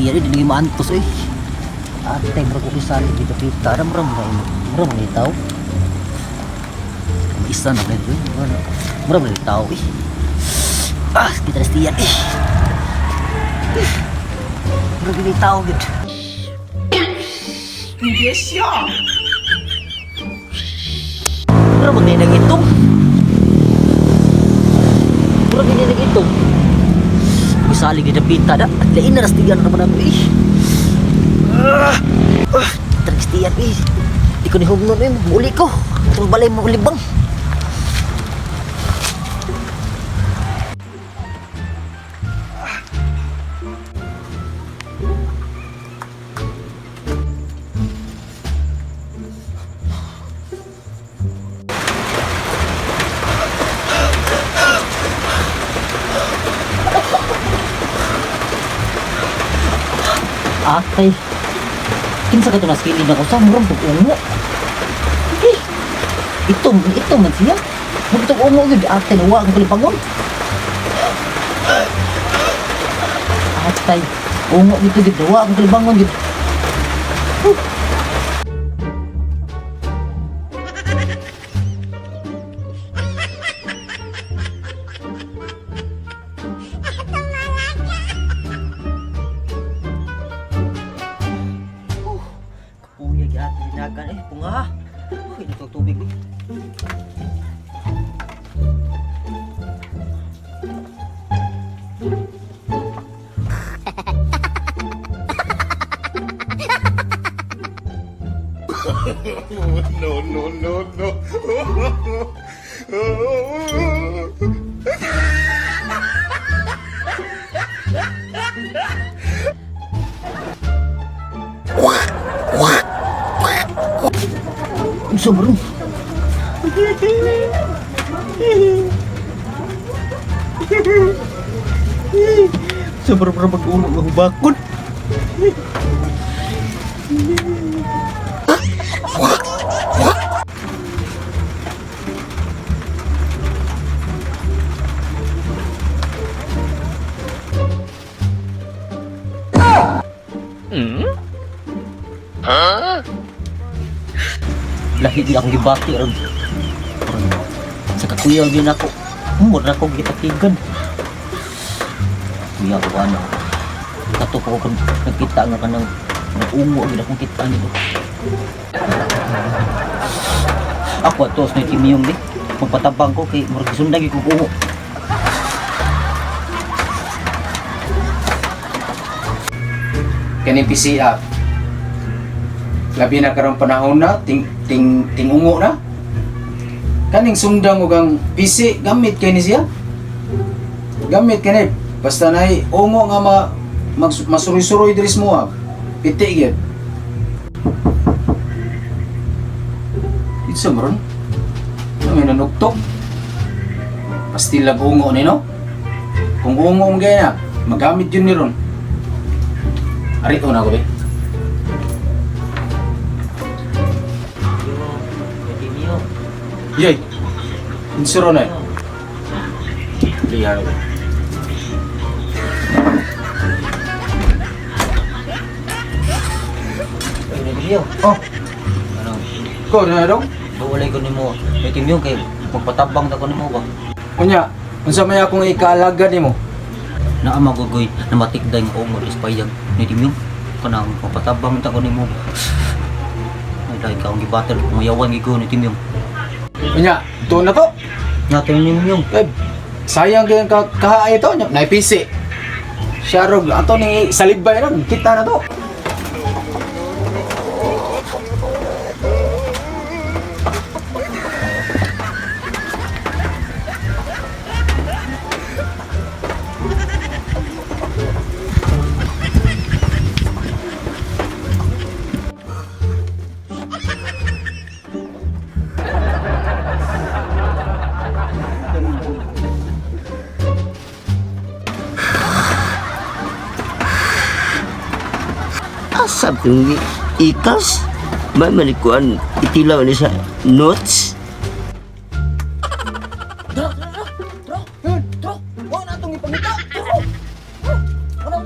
stiya rin, hindi maantos eh. Ate, bro ko isali dito kita. Maram na itaw. Isa na rin eh. Maram na itaw eh. Kita na stiya eh. Maram na itaw gitu. Yes, ya. Maram na nagitong. Maram na nagitong. Isali dito pita dah. At lain na stiya na naman ako eh. Terkestian eh. Di ko nihugnon eh. Muli ko. Terus balay mo ulibang. Atay. Kinsa ka ito na skilin ako sa murang pag-ungo. Eh, ito man siya. Magtag-ungo yun. Atay, nawa ang kalipangon. Atay, ungo dito yun. Nawa ang kalipangon yun. Uyag at hinagan eh, punga. Uy, ito tubig eh. No, no, no, no. Bisa bro. Seberapa mag-ulo ng bakod. Lahi di akong gibati ron. Sa kakuyaw din ako. Umur na akong gitakigan. Kuya ko ano. Kato ko kung nagkita nga ka ng nag-ungo agad akong kita nito. Ako atos na kimiyong di. Pagpatabang ko kay murag sundagi kong ungo. Kani PCA labi na karong panahon na tingungo na kaning sundang og ang PC gamit kay ni siya gamit kani basta nay ungo nga masuroy-suroy diri mo piti gyud itsa maron may nanuktok pastilag ungo ni no kung ungo gay na magamit yun ni ron arito na ko be. Yay, insuro na eh. Lihat. Oh, Ano? Ko na dong? bawalay ko nimo. May kimiyong kay magpatabang ta ko nimo ba. Unya, unsa may akong ikaalaga nimo? Naa magugoy na matikday nga ungo is payag ni timyong kanang magpatabang ta ko nimo. Ay dai ka ang gibatel kumayawan gigo ni timyong. Unya, to na to. Natin nimyong. Eh, sayang gyud ka kahaay to nya. Nay PC. Siya rog ato ni salibay ron, kita na to. Asap yung ikas. May manikuan itilaw ni sa notes. Dro. Wala na itong ipangita. Dro. Ano?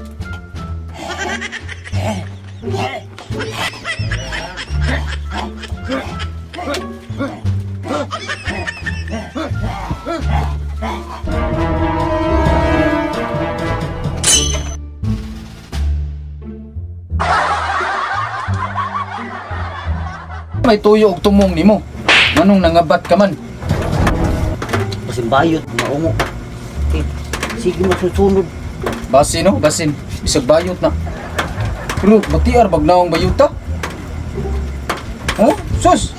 May tuyo og tumong nimo. Manong nangabat ka man. Kasi bayot, maungo. Eh, sige masusunod. Basin no, basin. Bisag bayot na. Pero batiar bag naong bayuta. Oh, sus.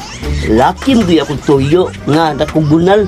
Laki mo akong tuyo nga nakugunal.